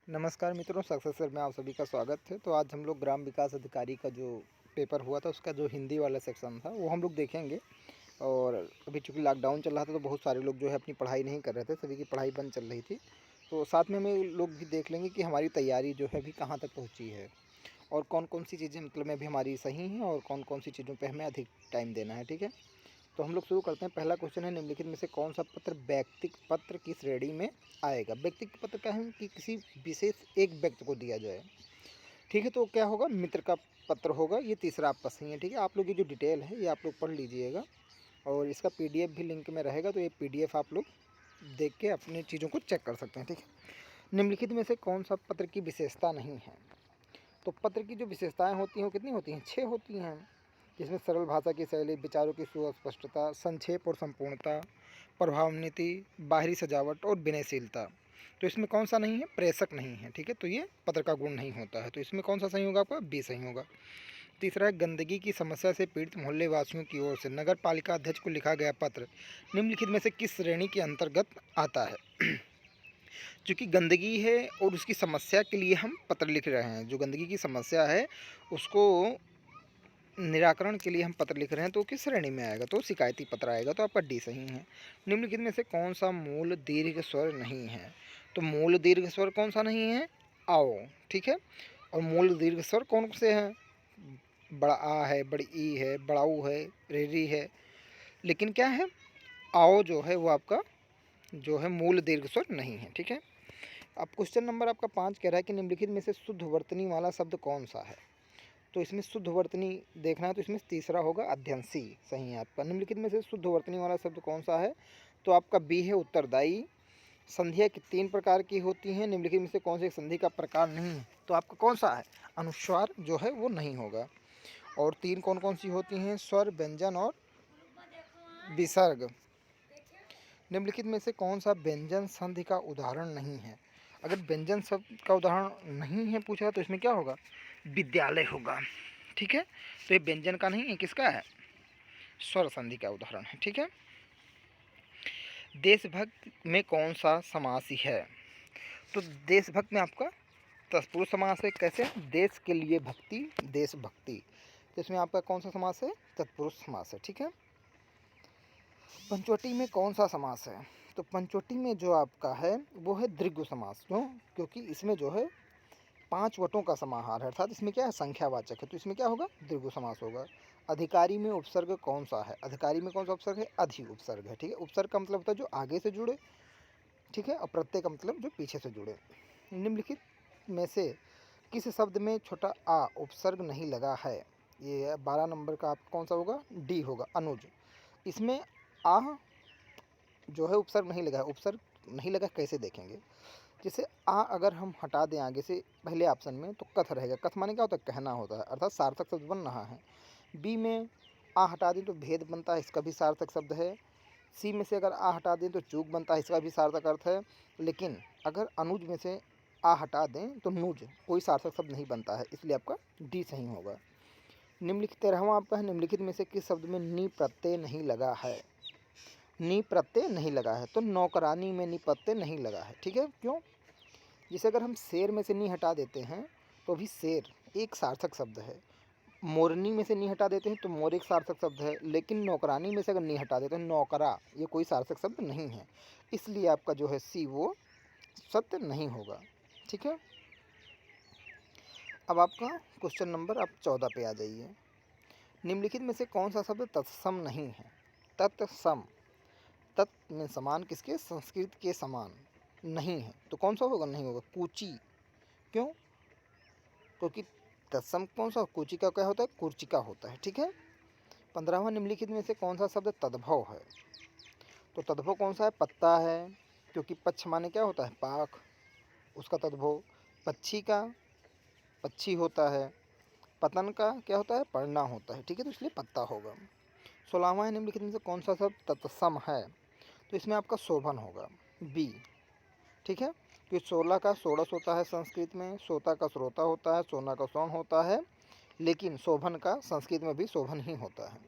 नमस्कार मित्रों, success sir में आप सभी का स्वागत है। तो आज हम लोग ग्राम विकास अधिकारी का जो पेपर हुआ था उसका जो हिंदी वाला सेक्शन था वो हम लोग देखेंगे। और अभी चूँकि लॉकडाउन चल रहा था तो बहुत सारे लोग जो है अपनी पढ़ाई नहीं कर रहे थे, सभी की पढ़ाई बंद चल रही थी। तो साथ में हम लोग भी देख लेंगे कि हमारी तैयारी जो है अभी कहाँ तक पहुँची है और कौन कौन सी चीज़ें मतलब में भी हमारी सही हैं और कौन कौन सी चीज़ों पर हमें अधिक टाइम देना है। ठीक है, तो हम लोग शुरू करते हैं। पहला क्वेश्चन है, निम्नलिखित में से कौन सा पत्र व्यक्तिगत पत्र की श्रेणी में आएगा। व्यक्तिगत पत्र क्या है कि किसी विशेष एक व्यक्ति को दिया जाए। ठीक है, तो क्या होगा, मित्र का पत्र होगा। ये तीसरा आपका सही है। ठीक है, आप लोग ये जो डिटेल है ये आप लोग पढ़ लीजिएगा और इसका पीडीएफ भी लिंक में रहेगा, तो ये पीडीएफ आप लोग देख के अपनी चीज़ों को चेक कर सकते हैं। ठीक है, निम्नलिखित में से कौन सा पत्र की विशेषता नहीं है। तो पत्र की जो विशेषताएं होती हैं वो कितनी होती हैं, 6 होती हैं। जिसमें सरल भाषा की शैली, विचारों की सुस्पष्टता, संक्षेप और संपूर्णता, प्रभावनीति, बाहरी सजावट और विनयशीलता। तो इसमें कौन सा नहीं है, प्रेषक नहीं है। ठीक है, तो ये पत्र का गुण नहीं होता है। तो इसमें कौन सा सही होगा, आपका बी सही होगा। तीसरा है, गंदगी की समस्या से पीड़ित मोहल्ले वासियों की ओर से नगर पालिका अध्यक्ष को लिखा गया पत्र निम्नलिखित में से किस श्रेणी के अंतर्गत आता है। चूँकि गंदगी है और उसकी समस्या के लिए हम पत्र लिख रहे हैं, जो गंदगी की समस्या है उसको निराकरण के लिए हम पत्र लिख रहे हैं, तो किस श्रेणी में आएगा, तो शिकायती पत्र आएगा। तो आपका डी सही है। निम्नलिखित में से कौन सा मूल दीर्घ स्वर नहीं है। तो मूल दीर्घ स्वर कौन सा नहीं है, आओ। ठीक है, और मूल दीर्घ स्वर कौन से हैं, बड़ा आ है, बड़ी ई है, बड़ा ऊ है, रेरी है। लेकिन क्या है, आओ जो है वो आपका जो है मूल दीर्घ स्वर नहीं है। ठीक है, अब क्वेश्चन नंबर आपका 5 कह रहा है कि निम्नलिखित में से शुद्ध वर्तनी वाला शब्द कौन सा है। तो इसमें शुद्ध वर्तनी देखना है, तो इसमें तीसरा होगा अध्ययन, सी सही है आपका। निम्नलिखित में से शुद्ध वर्तनी वाला शब्द कौन सा है, तो आपका बी है उत्तरदायी। संधियाँ की 3 प्रकार की होती हैं, निम्नलिखित में से कौन से संधि का प्रकार नहीं है, तो आपका कौन सा है, अनुस्वार जो है वो नहीं होगा। और 3 कौन कौन सी होती हैं, स्वर, व्यंजन और विसर्ग। निम्नलिखित में से कौन सा व्यंजन संधि का उदाहरण नहीं है। अगर व्यंजन शब्द का उदाहरण नहीं है पूछा तो इसमें क्या होगा, विद्यालय होगा। ठीक है, तो ये व्यंजन का नहीं है, किसका है, स्वर संधि का उदाहरण है। ठीक है, देशभक्त में कौन सा समास है। तो देशभक्त में आपका तत्पुरुष समास है। कैसे, देश के लिए भक्ति, देशभक्ति। तो इसमें आपका कौन सा समास है, तत्पुरुष समास है। ठीक है, पंचवटी में कौन सा समास है। तो पंचवटी में जो आपका है वो है दीर्घ समास। क्यों, क्योंकि इसमें जो है 5 वटों का समाहार है, अर्थात इसमें क्या है, संख्यावाचक है, तो इसमें क्या होगा, दीर्घ समास होगा। अधिकारी में उपसर्ग कौन सा है। अधिकारी में कौन सा उपसर्ग है, अधि उपसर्ग है। ठीक है, उपसर्ग का मतलब होता है जो आगे से जुड़े। ठीक है, और प्रत्यय का मतलब जो पीछे से जुड़े। निम्नलिखित में से किस शब्द में छोटा आ उपसर्ग नहीं लगा है। ये 12 नंबर का आपका कौन सा होगा, डी होगा, अनुज। इसमें आह जो है उपसर्ग नहीं लगा है। उपसर्ग नहीं लगा कैसे देखेंगे, जैसे आ अगर हम हटा दें आगे से पहले ऑप्शन में तो कथ रहेगा। कथ माने क्या होता है, कहना होता है, अर्थात सार्थक शब्द बन रहा है। बी में आ हटा दें तो भेद बनता है, इसका भी सार्थक शब्द है। सी में से अगर आ हटा दें तो चूक बनता है, इसका भी सार्थक अर्थ है। लेकिन अगर अनुज में से आ हटा दें तो नुज, कोई सार्थक शब्द नहीं बनता है, इसलिए आपका डी सही होगा। निम्नलिखित 13वां आपका है, निम्नलिखित में से किस शब्द में नी प्रत्यय नहीं लगा है। नी प्रत्यय नहीं लगा है, तो नौकरानी में नी प्रत्यय नहीं लगा है। ठीक है, क्यों, जैसे अगर हम शेर में से नी हटा देते हैं तो अभी शेर एक सार्थक शब्द है। मोरनी में से नी हटा देते हैं तो मोर एक सार्थक शब्द है। लेकिन नौकरानी में से अगर नी हटा देते हैं, नौकरा, ये कोई सार्थक शब्द नहीं है, इसलिए आपका जो है सी वो सत्य नहीं होगा। ठीक है, अब आपका क्वेश्चन नंबर आप 14 पे आ जाइए। निम्नलिखित में से कौन सा शब्द तत्सम नहीं है। तत्सम, तत् में समान, किसके, संस्कृत के समान नहीं है, तो कौन सा होगा, नहीं होगा, कूची। क्यों, क्योंकि तत्सम कौन सा, कूची का क्या होता है, कुर्चिका होता है। ठीक है, 15वां, निम्नलिखित में से कौन सा शब्द तद्भव है। तो तद्भव कौन सा है, पत्ता है, क्योंकि पक्ष माने क्या होता है, पाख, उसका तद्भव। पक्षी का पक्षी होता है, पतन का क्या होता है, पढ़ना होता है। ठीक है, तो इसलिए पत्ता होगा। 16वां है, निम्नलिखित में से कौन सा शब्द तत्सम है। तो इसमें आपका शोभन होगा, बी। ठीक है, कि 16 का षोड़श होता है संस्कृत में, सोता का श्रोता होता है, सोना का स्वर्ण होता है, लेकिन शोभन का संस्कृत में भी शोभन ही होता है।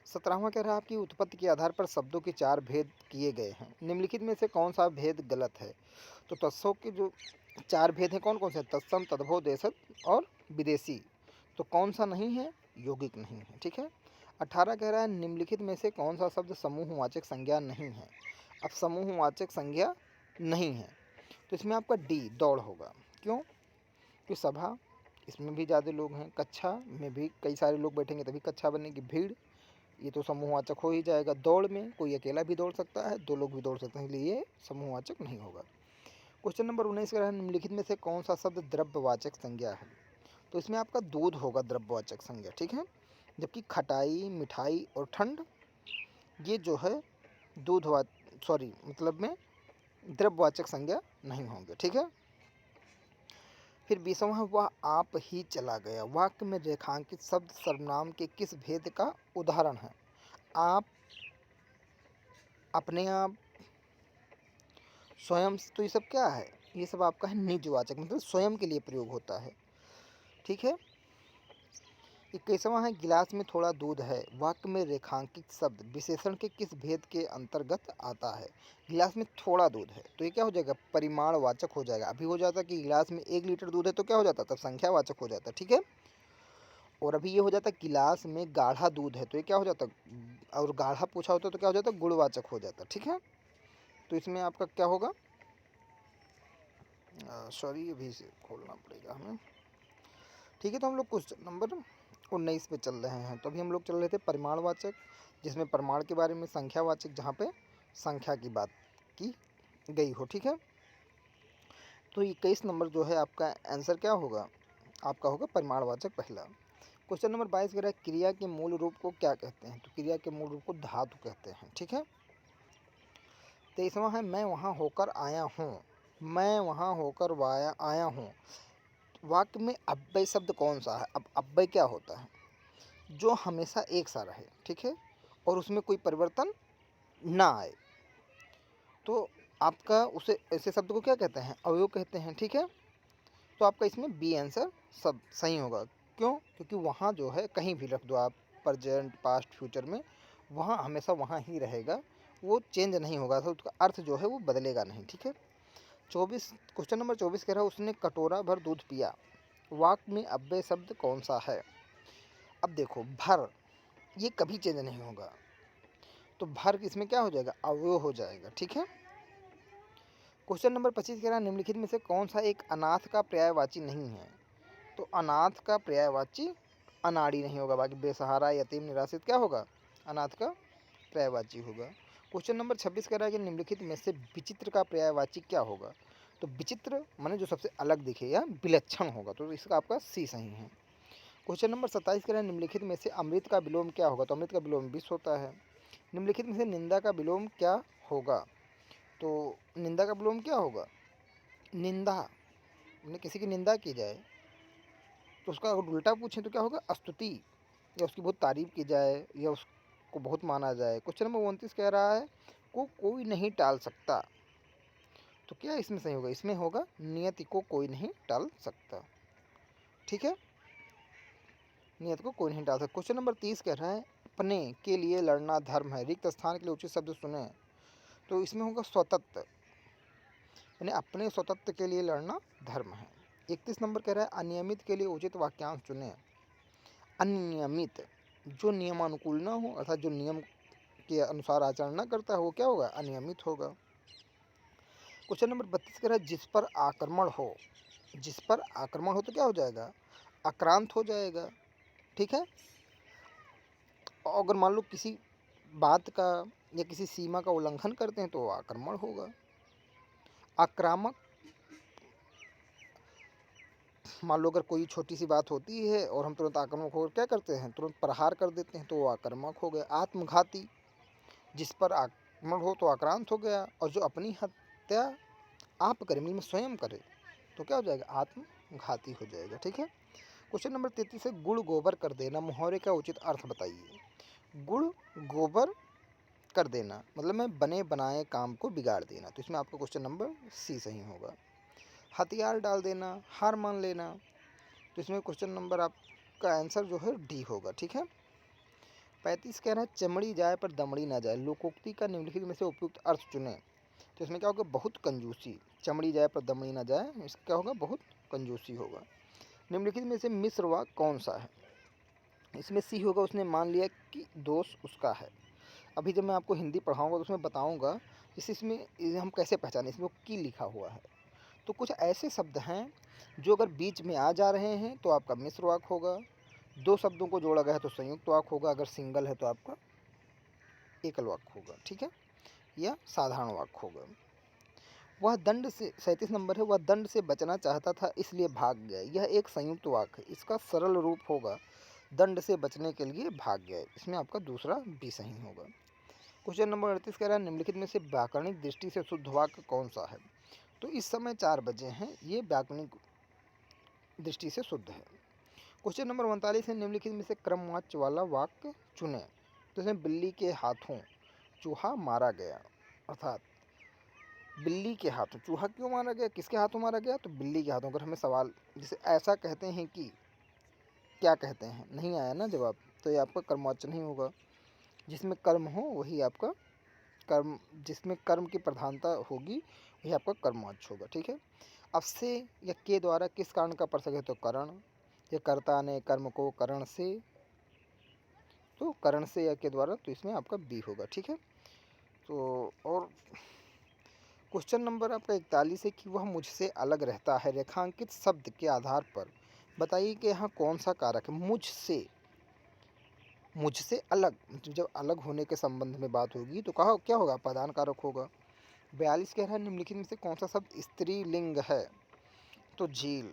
17वां कह रहा है, आपकी उत्पत्ति के आधार पर शब्दों के 4 भेद किए गए हैं। निम्नलिखित में से कौन सा भेद गलत है। तो तत्सव के जो चार भेद हैं, कौन कौन से? तत्सम, तद्भव, देशज और विदेशी। तो कौन सा नहीं है? यौगिक नहीं है, ठीक है। 18 कह रहा है निम्नलिखित में से कौन सा शब्द समूहवाचक संज्ञा नहीं है? अब समूहवाचक संज्ञा नहीं है तो इसमें आपका डी दौड़ होगा। क्यों? कि सभा, इसमें भी ज़्यादा लोग हैं। कक्षा में भी कई सारे लोग बैठेंगे तभी कक्षा बनेगी। भीड़, ये तो समूहवाचक हो ही जाएगा। दौड़ में कोई अकेला भी दौड़ सकता है, दो लोग भी दौड़ सकते हैं, इसलिए ये समूहवाचक नहीं होगा। क्वेश्चन नंबर 19 का है निम्नलिखित में से कौन सा शब्द द्रव्यवाचक संज्ञा है? तो इसमें आपका दूध होगा द्रव्यवाचक संज्ञा, ठीक है। जबकि खटाई, मिठाई और ठंड ये जो है मतलब में द्रव्यवाचक संज्ञा नहीं होंगे, ठीक है। फिर 20वां, वह आप ही चला गया। वाक्य में रेखांकित शब्द सर्वनाम के किस भेद का उदाहरण है? आप, अपने आप, स्वयं। तो ये सब क्या है? ये सब आपका है निजवाचक, मतलब स्वयं के लिए प्रयोग होता है, ठीक है। 21वां है गिलास में थोड़ा दूध है। वाक्य में रेखांकित शब्द विशेषण के किस भेद के अंतर्गत आता है? गिलास में थोड़ा दूध है तो ये क्या हो जाएगा? परिमाणवाचक हो जाएगा। अभी हो जाता कि गिलास में 1 लीटर दूध है तो क्या हो जाता? तब संख्यावाचक हो जाता, ठीक है। और अभी ये हो जाता गिलास में गाढ़ा दूध है तो ये क्या हो जाता? और गाढ़ा पूछा होता तो क्या हो जाता? गुणवाचक हो जाता, ठीक है। तो इसमें आपका क्या होगा? सॉरी, अभी से खोलना पड़ेगा हमें, ठीक है। तो हम लोग क्वेश्चन नंबर 19 पे चल रहे हैं। तो अभी हम लोग चल रहे थे परिमाणवाचक, जिसमें प्रमाण के बारे में, संख्यावाचक जहाँ पे संख्या की बात की गई हो, ठीक है। तो 21 नंबर जो है आपका आंसर क्या होगा? आपका होगा परिमाणवाचक पहला। क्वेश्चन नंबर 22 कह रहा है क्रिया के मूल रूप को क्या कहते हैं? तो क्रिया के मूल रूप को धातु कहते हैं, ठीक है। 23वां है मैं वहाँ होकर आया हूँ। मैं वहाँ होकर आया हूँ। वाक्य में अव्यय शब्द कौन सा है? अब अव्यय क्या होता है? जो हमेशा एक सा रहे, ठीक है, और उसमें कोई परिवर्तन ना आए। तो आपका उसे ऐसे शब्द को क्या कहते हैं? अवयव कहते हैं, ठीक है। तो आपका इसमें बी आंसर सब सही होगा। क्यों? क्योंकि वहाँ जो है कहीं भी रख दो आप, प्रेजेंट, पास्ट, फ्यूचर में, वहाँ हमेशा वहाँ ही रहेगा, वो चेंज नहीं होगा, तो उसका अर्थ जो है वो बदलेगा नहीं, ठीक है। 24 क्वेश्चन नंबर 24 कह रहा है उसने कटोरा भर दूध पिया। वाक्य में अव्यय शब्द कौन सा है? अब देखो भर ये कभी चेंज नहीं होगा, तो भर इसमें क्या हो जाएगा? अवयव हो जाएगा, ठीक है। क्वेश्चन नंबर 25 कह रहा है निम्नलिखित में से कौन सा एक अनाथ का पर्यायवाची नहीं है? तो अनाथ का पर्यायवाची अनाड़ी नहीं होगा, बाकी बेसहारा, यतीम, निराश्रित क्या होगा? अनाथ का पर्यायवाची होगा। क्वेश्चन नंबर 26 कह रहा है कि निम्नलिखित में से विचित्र का पर्यायवाची क्या होगा? तो विचित्र माने जो सबसे अलग दिखे या विलक्षण होगा, तो इसका आपका सी सही है। क्वेश्चन नंबर 27 कह रहा है निम्नलिखित में से अमृत का विलोम क्या होगा? तो अमृत का विलोम विष होता है। निम्नलिखित में से निंदा का विलोम क्या होगा? तो निंदा का विलोम क्या होगा? निंदा मैंने किसी की निंदा की जाए तो उसका अगर उल्टा पूछें तो क्या होगा? स्तुति, या उसकी बहुत तारीफ की जाए या उसको बहुत माना जाए। क्वेश्चन नंबर 29 कह रहा है को कोई नहीं टाल सकता। तो क्या इसमें सही होगा? इसमें होगा नियति को कोई नहीं टाल सकता, ठीक है। नियत को कोई नहीं टाल सकता। क्वेश्चन नंबर 30 कह रहा है अपने के लिए लड़ना धर्म है। रिक्त स्थान के लिए उचित शब्द सुने। तो इसमें होगा स्वतंत्र, यानी अपने स्वतंत्र के लिए लड़ना धर्म है। 31 नंबर कह रहा है अनियमित के लिए उचित वाक्यांश चुने। अनियमित जो नियमानुकूल ना हो, अर्थात जो नियम के अनुसार आचरण न करता है वो क्या होगा? अनियमित होगा। क्वेश्चन नंबर 32 कह रहा है जिस पर आक्रमण हो। जिस पर आक्रमण हो तो क्या हो जाएगा? आक्रांत हो जाएगा, ठीक है। और अगर मान लो किसी बात का या किसी सीमा का उल्लंघन करते हैं तो आक्रमण होगा। आक्रामक, मान लो अगर कोई छोटी सी बात होती है और हम तुरंत आक्रामक होकर क्या करते हैं? तुरंत प्रहार कर देते हैं तो वो आक्रामक हो गया। आत्मघाती, जिस पर आक्रमण हो तो आक्रांत हो गया, और जो अपनी हत्या आप करे, मतलब स्वयं करे, तो क्या हो जाएगा? आत्मघाती हो जाएगा, ठीक है। क्वेश्चन नंबर 33 है गुड़ गोबर कर देना मुहावरे का उचित अर्थ बताइए। गुड़ गोबर कर देना मतलब में बने बनाए काम को बिगाड़ देना, तो इसमें आपका क्वेश्चन नंबर सी सही होगा। हथियार डाल देना, हार मान लेना, तो इसमें क्वेश्चन नंबर आपका आंसर जो है डी होगा, ठीक है। 35 कह रहा है चमड़ी जाए पर दमड़ी ना जाए। लोकोक्ति का निम्नलिखित में से उपयुक्त अर्थ चुने। तो इसमें क्या होगा? बहुत कंजूसी। चमड़ी जाए पर दमड़ी ना जाए, इसका क्या होगा, बहुत कंजूसी होगा। निम्नलिखित में से मिश्र वाक्य कौन सा है? इसमें सी होगा, उसने मान लिया कि दोष उसका है। अभी जब मैं आपको हिंदी पढ़ाऊंगा तो उसमें बताऊंगा इसमें हम कैसे पहचानें, इसमें की लिखा हुआ है। तो कुछ ऐसे शब्द हैं जो अगर बीच में आ जा रहे हैं तो आपका मिश्र वाक्य होगा, दो शब्दों को जोड़ा गया है तो संयुक्त वाक्य होगा, अगर सिंगल है तो आपका एकल वाक्य होगा, ठीक है, या साधारण वाक्य होगा। वह दंड से 37 नंबर है, वह दंड से बचना चाहता था इसलिए भाग गया, यह एक संयुक्त वाक्य है। इसका सरल रूप होगा दंड से बचने के लिए भाग गया, इसमें आपका दूसरा भी सही होगा। क्वेश्चन नंबर 38 कह रहा है निम्नलिखित में से व्याकरणिक दृष्टि से शुद्ध वाक्य कौन सा है? तो इस समय 4 बजे हैं, ये व्याकरणिक दृष्टि से शुद्ध है। क्वेश्चन नंबर 39 है निम्नलिखित में से क्रमवाच्य वाला वाक्य चुने। तो इसमें बिल्ली के हाथों चूहा मारा गया, अर्थात बिल्ली के हाथों चूहा क्यों मारा गया, किसके हाथों मारा गया, तो बिल्ली के हाथों। अगर हमें सवाल जैसे ऐसा कहते हैं कि क्या कहते हैं, नहीं आया ना जवाब, तो ये आपका कर्मवाच्य नहीं होगा। जिसमें कर्म हो वही आपका कर्म, जिसमें कर्म की प्रधानता होगी वही आपका कर्मवाच्य होगा, ठीक है। अब से या के द्वारा किस कारण का प्रसंग है, तो करण, या कर्ता ने कर्म को करण से, तो करण से या के द्वारा, तो इसमें आपका बी होगा, ठीक है। तो और क्वेश्चन नंबर आपका 41 है कि वह मुझसे अलग रहता है, रेखांकित शब्द के आधार पर बताइए कि यहाँ कौन सा कारक है। मुझसे, मुझसे अलग, जब अलग होने के संबंध में बात होगी तो कहा क्या होगा, प्रधान कारक होगा। 42 कह रहा है निम्नलिखित में से कौन सा शब्द स्त्रीलिंग है, तो झील,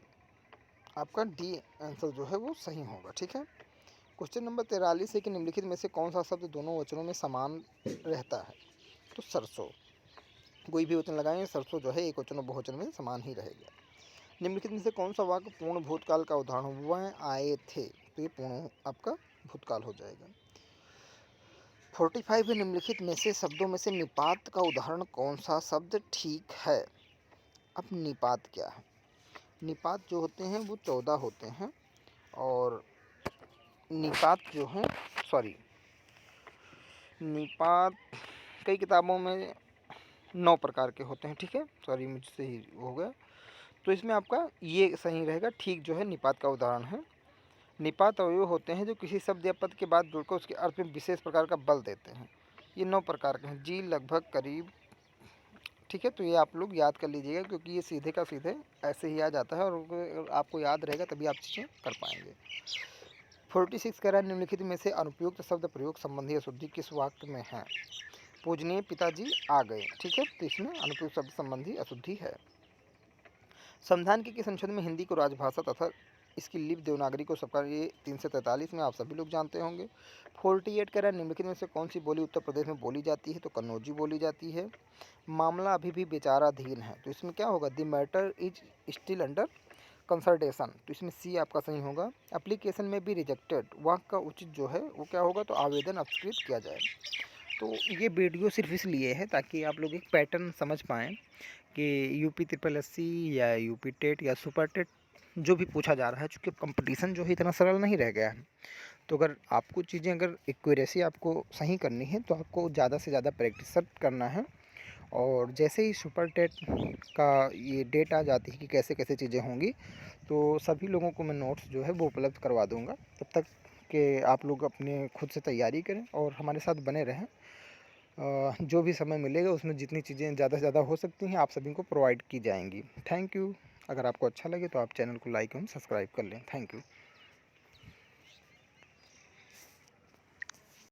आपका डी आंसर जो है वो सही होगा, ठीक है। क्वेश्चन नंबर 43 है कि निम्नलिखित में से कौन सा शब्द दोनों वचनों में समान रहता है, तो सरसों। कोई भी वचन लगाएंगे, सरसों जो है एक वचन और बहुवचन में समान ही रहेगा। निम्नलिखित में से कौन सा वाक्य पूर्ण भूतकाल का उदाहरण, वह आए थे, तो ये पूर्ण आपका भूतकाल हो जाएगा। 45 है निम्नलिखित में से शब्दों में से निपात का उदाहरण कौन सा शब्द ठीक है। अब निपात क्या है, निपात जो होते हैं वो 14 होते हैं, और निपात जो है, सॉरी, निपात कई किताबों में 9 प्रकार के होते हैं, ठीक है, सॉरी मुझसे ही हो गया। तो इसमें आपका ये सही रहेगा, ठीक जो है निपात का उदाहरण है। निपात अवयव होते हैं जो किसी शब्द या पद के बाद जुड़कर उसके अर्थ में विशेष प्रकार का बल देते हैं। ये 9 प्रकार के हैं, जी, लगभग, करीब, ठीक है। तो ये आप लोग याद कर लीजिएगा क्योंकि ये सीधे का सीधे ऐसे ही आ जाता है, और आपको याद रहेगा तभी आप चीज़ें कर पाएंगे। 46 कह रहा है निम्नलिखित में से अनुपयुक्त शब्द प्रयोग संबंधी अशुद्धि किस वाक्य में है। पूजनीय पिताजी आ गए, ठीक है, तो इसमें अनुपयुक्त शब्द संबंधी अशुद्धि है। संविधान के संशोधन में हिंदी को राजभाषा तथा इसकी लिपि देवनागरी को सबका, ये 343 में आप सभी लोग जानते होंगे। 48 कह रहा है निम्नलिखित में से कौन सी बोली उत्तर प्रदेश में बोली जाती है, तो कन्नौजी बोली जाती है। मामला अभी भी विचाराधीन है, तो इसमें क्या होगा, the matter is still under consultation, तो इसमें सी आपका सही होगा। एप्लीकेशन में भी रिजेक्टेड, वहाँ का उचित जो है वो क्या होगा, तो आवेदन अपकृत किया जाए। तो ये वीडियो सिर्फ इसलिए है ताकि आप लोग एक पैटर्न समझ पाएँ कि यूपी ट्रिपल एससी या यूपी टेट या सुपर टेट जो भी पूछा जा रहा है, चूँकि कंपटीशन जो है इतना सरल नहीं रह गया है। तो अगर आपको चीज़ें, अगर एक्यूरेसी आपको सही करनी है तो आपको ज़्यादा से ज़्यादा प्रैक्टिस करना है। और जैसे ही सुपर टेट का ये डेट आ जाती है कि कैसे कैसे चीज़ें होंगी, तो सभी लोगों को मैं नोट्स जो है वो उपलब्ध करवा दूँगा। तब तक कि आप लोग अपने खुद से तैयारी करें और हमारे साथ बने रहें। जो भी समय मिलेगा उसमें जितनी चीज़ें ज़्यादा से ज़्यादा हो सकती हैं आप सभी को प्रोवाइड की जाएंगी। Thank you. अगर आपको अच्छा लगे तो आप चैनल को लाइक एवं सब्सक्राइब कर लें। Thank you.